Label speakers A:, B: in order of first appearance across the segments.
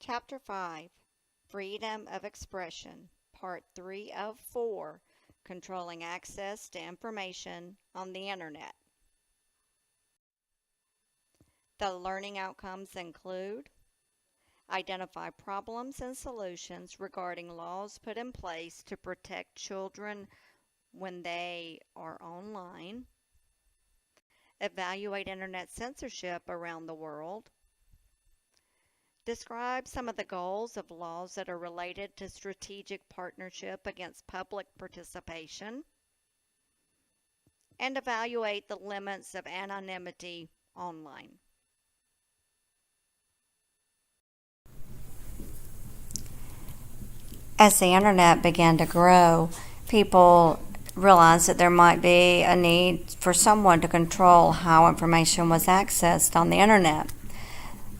A: Chapter 5, Freedom of Expression, Part 3 of 4, Controlling Access to Information on the Internet. The learning outcomes include: identify problems and solutions regarding laws put in place to protect children when they are online, evaluate Internet censorship around the world, describe some of the goals of laws that are related to strategic partnership against public participation, and evaluate the limits of anonymity online.
B: As the internet began to grow, people realized that there might be a need for someone to control how information was accessed on the internet.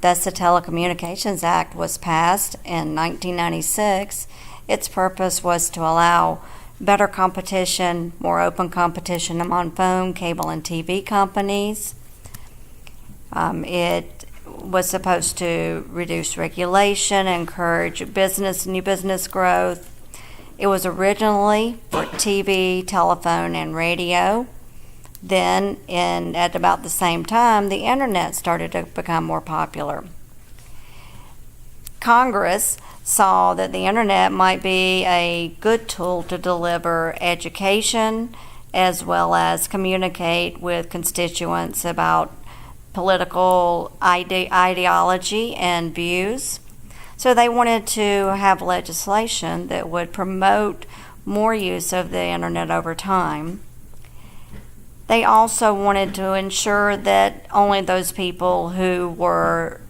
B: Thus, the Telecommunications Act was passed in 1996. Its purpose was to allow better competition, more open competition among phone, cable, and TV companies. It was supposed to reduce regulation, encourage new business growth. It was originally for TV, telephone, and radio. Then, at about the same time, the internet started to become more popular. Congress saw that the internet might be a good tool to deliver education as well as communicate with constituents about political ideology and views. So they wanted to have legislation that would promote more use of the internet over time. They also wanted to ensure that only those people who were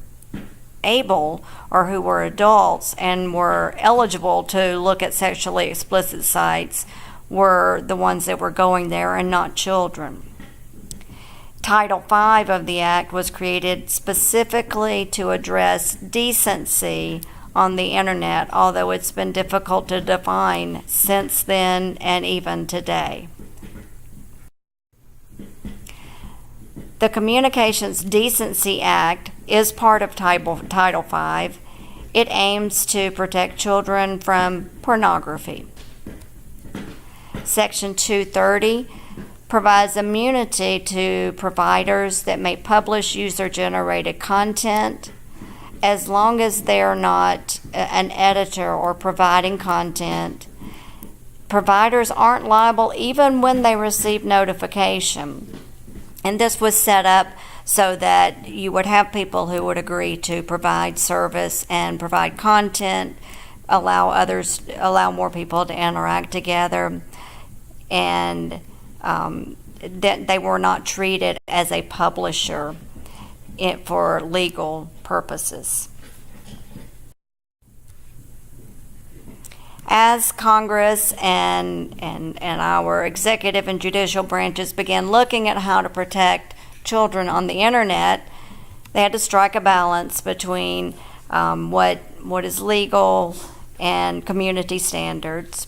B: able or who were adults and were eligible to look at sexually explicit sites were the ones that were going there and not children. Title V of the Act was created specifically to address decency on the internet, although it's been difficult to define since then and even today. The Communications Decency Act is part of Title V. It aims to protect children from pornography. Section 230 provides immunity to providers that may publish user-generated content as long as they are not an editor or providing content. Providers aren't liable even when they receive notification. And this was set up so that you would have people who would agree to provide service and provide content, allow more people to interact together, and that they were not treated as a publisher for legal purposes. As Congress and our executive and judicial branches began looking at how to protect children on the internet, they had to strike a balance between what is legal and community standards.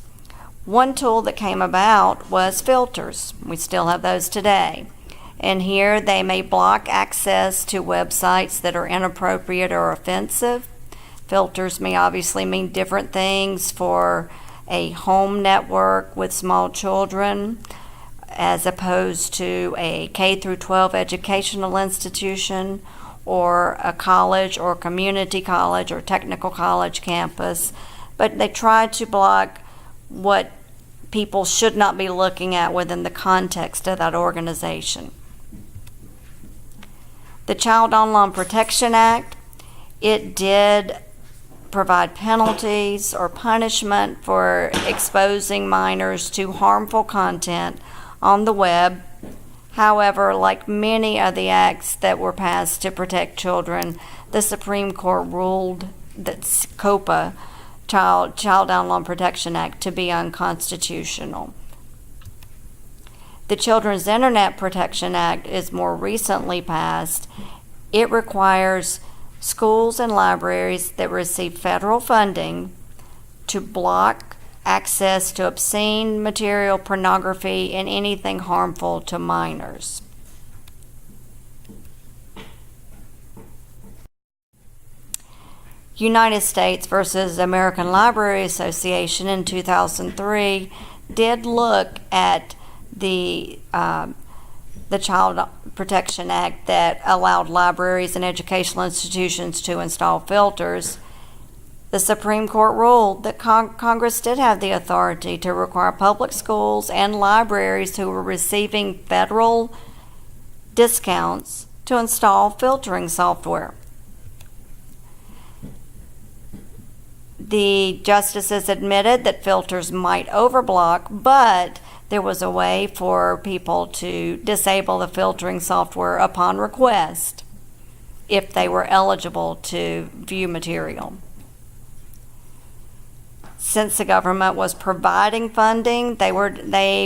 B: One tool that came about was filters. We still have those today. And here they may block access to websites that are inappropriate or offensive. Filters may obviously mean different things for a home network with small children as opposed to a K through 12 educational institution or a college or community college or technical college campus. But they try to block what people should not be looking at within the context of that organization. The Child Online Protection Act, it did provide penalties or punishment for exposing minors to harmful content on the web. However, like many of the acts that were passed to protect children, the Supreme Court ruled that COPA, Child Online Protection Act, to be unconstitutional. The Children's Internet Protection Act is more recently passed. It requires schools and libraries that receive federal funding to block access to obscene material, pornography, and anything harmful to minors. United States versus American Library Association in 2003 did look at the Child Protection Act that allowed libraries and educational institutions to install filters. The Supreme Court ruled that Congress did have the authority to require public schools and libraries who were receiving federal discounts to install filtering software. The justices admitted that filters might overblock, but there was a way for people to disable the filtering software upon request if they were eligible to view material. Since the government was providing funding, they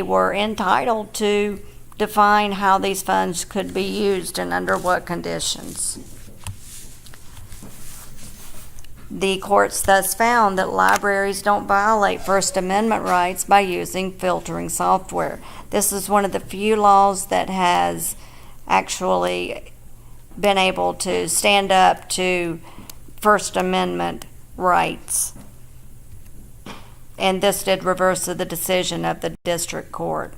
B: were entitled to define how these funds could be used and under what conditions. The courts thus found that libraries don't violate First Amendment rights by using filtering software. This is one of the few laws that has actually been able to stand up to First Amendment rights. And this did reverse the decision of the district court.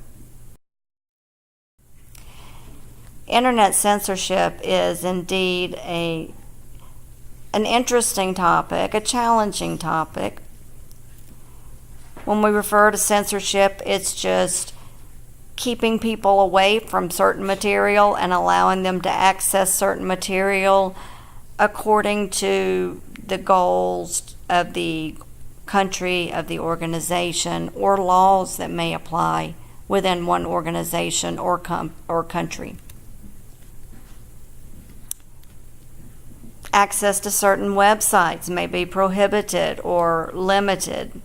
B: Internet censorship is indeed an interesting topic, a challenging topic. When we refer to censorship, it's just keeping people away from certain material and allowing them to access certain material according to the goals of the country, of the organization, or laws that may apply within one organization or country. Access to certain websites may be prohibited or limited.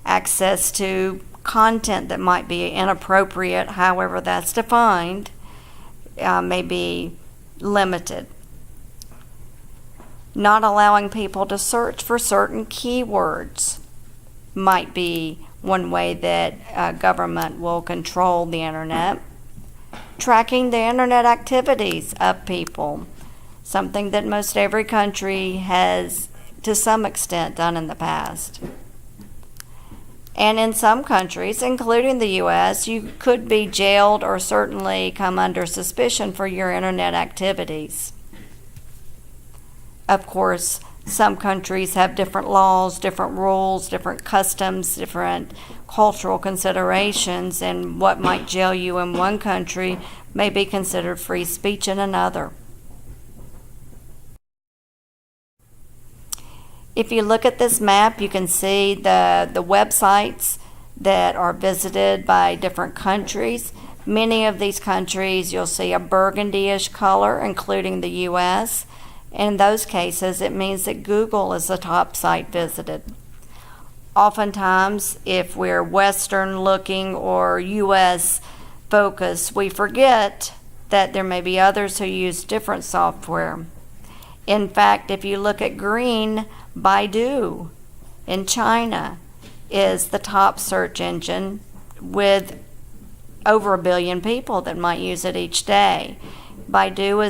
B: Access to content that might be inappropriate, however that's defined, may be limited. Not allowing people to search for certain keywords might be one way that government will control the internet. Tracking the internet activities of people, something that most every country has to some extent done in the past. And in some countries, including the U.S., you could be jailed or certainly come under suspicion for your internet activities. Of course, some countries have different laws, different rules, different customs, different cultural considerations, and what might jail you in one country may be considered free speech in another. If you look at this map, you can see the websites that are visited by different countries. Many of these countries, you'll see a burgundy-ish color, including the U.S. In those cases, it means that Google is the top site visited. Oftentimes, if we're Western-looking or U.S. focused, we forget that there may be others who use different software. In fact, if you look at green, Baidu in China is the top search engine with over 1 billion people that might use it each day. Baidu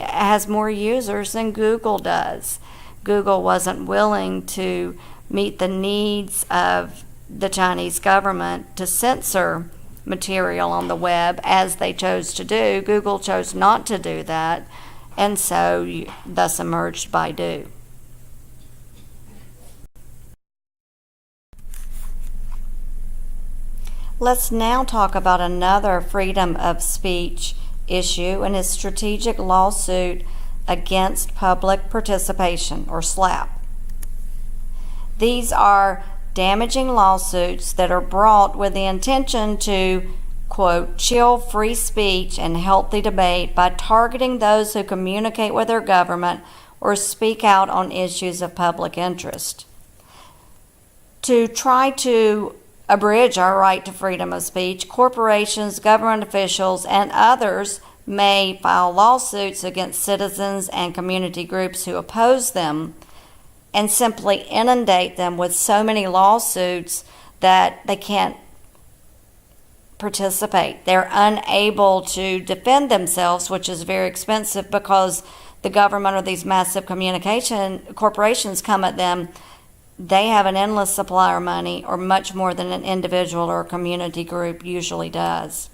B: has more users than Google does. Google wasn't willing to meet the needs of the Chinese government to censor material on the web as they chose to do. Google chose not to do that, and so thus emerged Baidu. Let's now talk about another freedom of speech issue and his strategic lawsuit against public participation, or SLAPP. These are damaging lawsuits that are brought with the intention to, quote, chill free speech and healthy debate by targeting those who communicate with their government or speak out on issues of public interest. To try to abridge our right to freedom of speech, corporations, government officials, and others may file lawsuits against citizens and community groups who oppose them and simply inundate them with so many lawsuits that they can't participate. They're unable to defend themselves, which is very expensive because the government or these massive communication corporations come at them, they have an endless supply of money, or much more than an individual or a community group usually does.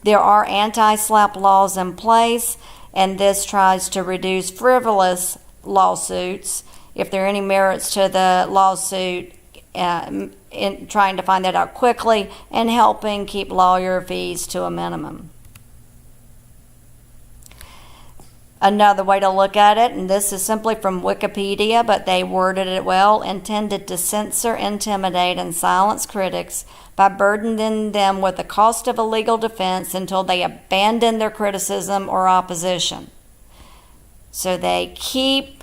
B: There are anti-SLAPP laws in place, and this tries to reduce frivolous lawsuits, if there are any merits to the lawsuit, in trying to find that out quickly and helping keep lawyer fees to a minimum. Another way to look at it, and this is simply from Wikipedia, but they worded it well, intended to censor, intimidate, and silence critics by burdening them with the cost of a legal defense until they abandon their criticism or opposition. So they keep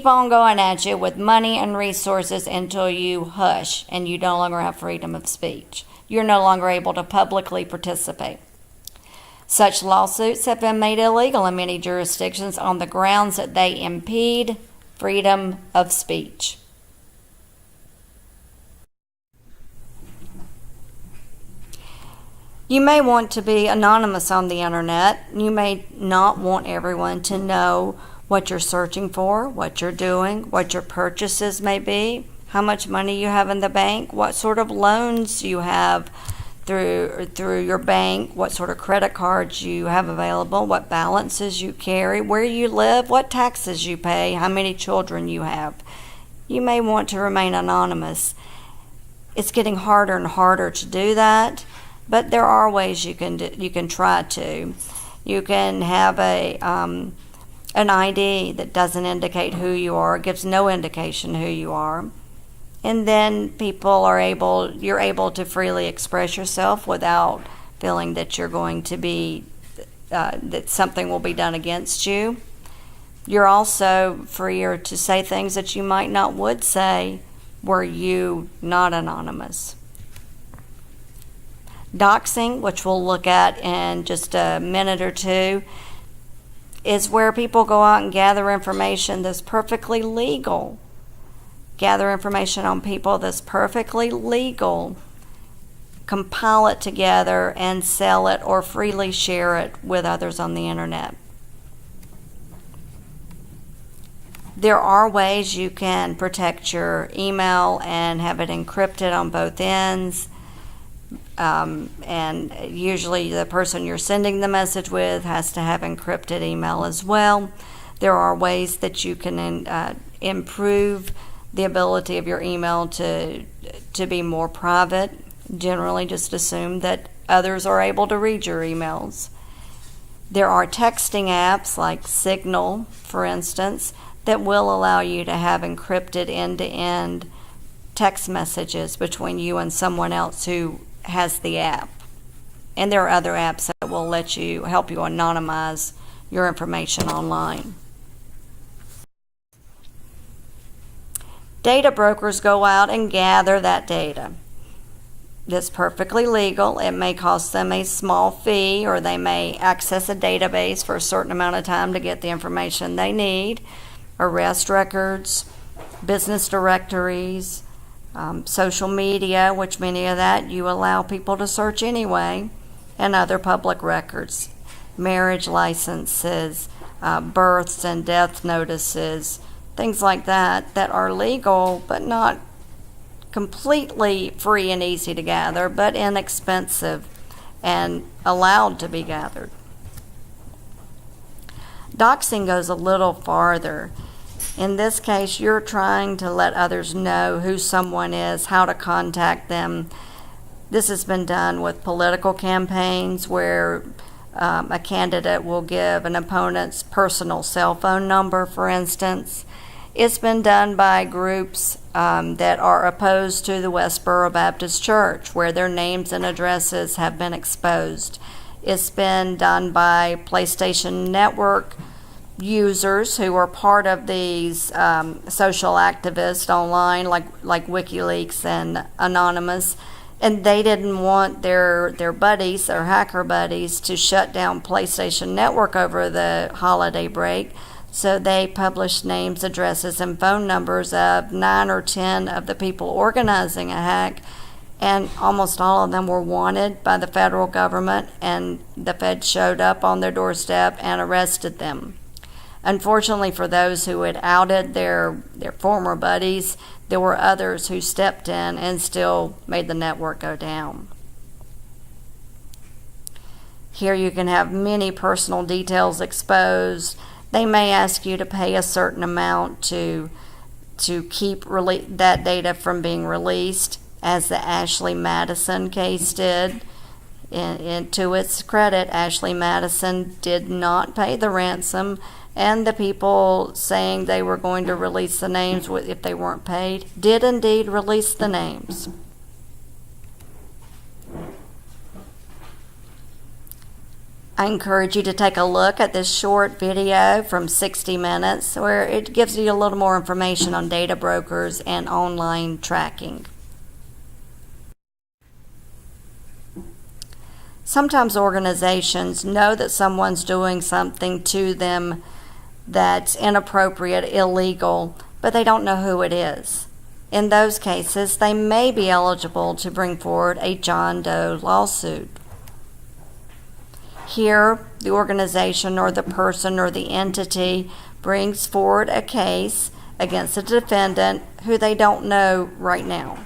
B: on going at you with money and resources until you hush and you no longer have freedom of speech. You're no longer able to publicly participate. Such lawsuits have been made illegal in many jurisdictions on the grounds that they impede freedom of speech. You may want to be anonymous on the internet. You may not want everyone to know what you're searching for, what you're doing, what your purchases may be, how much money you have in the bank, what sort of loans you have through your bank, what sort of credit cards you have available, what balances you carry, where you live, what taxes you pay, how many children you have. You may want to remain anonymous. It's getting harder and harder to do that, but there are ways you can try to. You can have an ID that doesn't indicate who you are, gives no indication who you are. And then you're able to freely express yourself without feeling that you're going to be, that something will be done against you. You're also freer to say things that you might not would say were you not anonymous. Doxing, which we'll look at in just a minute or two, is where people go out and gather information that's perfectly legal. Gather information on people that's perfectly legal, compile it together, and sell it or freely share it with others on the internet. There are ways you can protect your email and have it encrypted on both ends. And usually the person you're sending the message with has to have encrypted email as well. There are ways that you can improve the ability of your email to be more private. Generally, just assume that others are able to read your emails. There are texting apps like Signal, for instance, that will allow you to have encrypted end-to-end text messages between you and someone else who has the app. And there are other apps that will help you anonymize your information online. Data brokers go out and gather that data. That's perfectly legal. It may cost them a small fee, or they may access a database for a certain amount of time to get the information they need. Arrest records, business directories, social media, which many of that you allow people to search anyway, and other public records, marriage licenses, births and death notices, things like that are legal but not completely free and easy to gather, but inexpensive and allowed to be gathered. Doxing goes a little farther. In this case, you're trying to let others know who someone is, how to contact them. This has been done with political campaigns where a candidate will give an opponent's personal cell phone number, for instance. It's been done by groups that are opposed to the Westboro Baptist Church, where their names and addresses have been exposed. It's been done by PlayStation Network users who are part of these social activists online, like WikiLeaks and Anonymous, and they didn't want their buddies, their hacker buddies, to shut down PlayStation Network over the holiday break. So they published names, addresses, and phone numbers of 9 or 10 of the people organizing a hack, and almost all of them were wanted by the federal government, and the feds showed up on their doorstep and arrested them. Unfortunately for those who had outed their former buddies, there were others who stepped in and still made the network go down. Here you can have many personal details exposed. They may ask you to pay a certain amount to keep that data from being released, as the Ashley Madison case did. And to its credit, Ashley Madison did not pay the ransom, and the people saying they were going to release the names if they weren't paid did indeed release the names. I encourage you to take a look at this short video from 60 Minutes, where it gives you a little more information on data brokers and online tracking. Sometimes organizations know that someone's doing something to them that's inappropriate, illegal, but they don't know who it is. In those cases, they may be eligible to bring forward a John Doe lawsuit. Here, the organization or the person or the entity brings forward a case against a defendant who they don't know right now.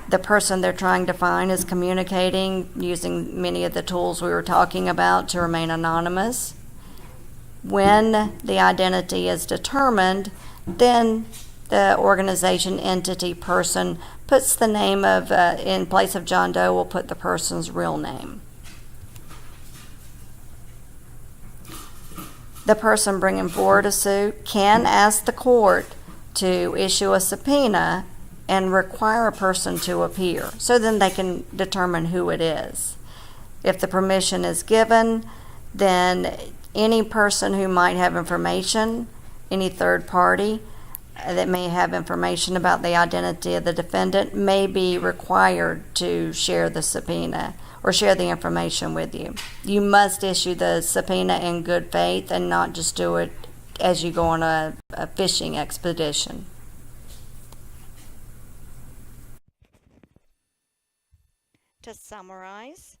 B: The person they're trying to find is communicating using many of the tools we were talking about to remain anonymous. When the identity is determined, then the organization, entity, person puts the name of, in place of John Doe, will put the person's real name. The person bringing forward a suit can ask the court to issue a subpoena and require a person to appear, so then they can determine who it is. If the permission is given, then any person who might have information, any third party that may have information about the identity of the defendant, may be required to share the subpoena or share the information with you. You must issue the subpoena in good faith and not just do it as you go on a fishing expedition.
A: To summarize,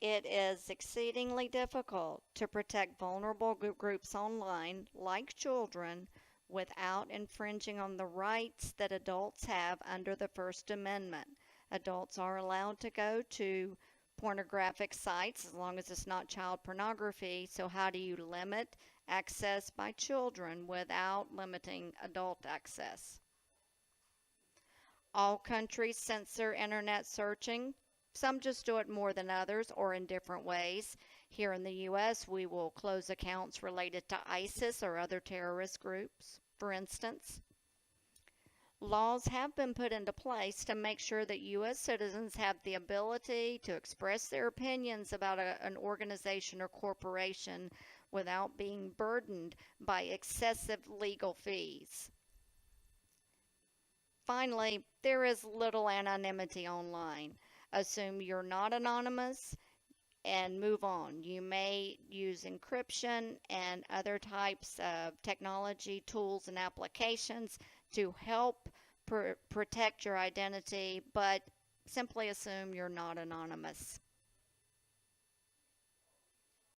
A: it is exceedingly difficult to protect vulnerable groups online, like children, without infringing on the rights that adults have under the First Amendment. Adults are allowed to go to pornographic sites as long as it's not child pornography. So how do you limit access by children without limiting adult access? All countries censor internet searching. Some just do it more than others or in different ways. Here in the U.S., we will close accounts related to ISIS or other terrorist groups, for instance. Laws have been put into place to make sure that U.S. citizens have the ability to express their opinions about an organization or corporation without being burdened by excessive legal fees. Finally, there is little anonymity online. Assume you're not anonymous and move on. You may use encryption and other types of technology tools and applications to help protect your identity, but simply assume you're not anonymous.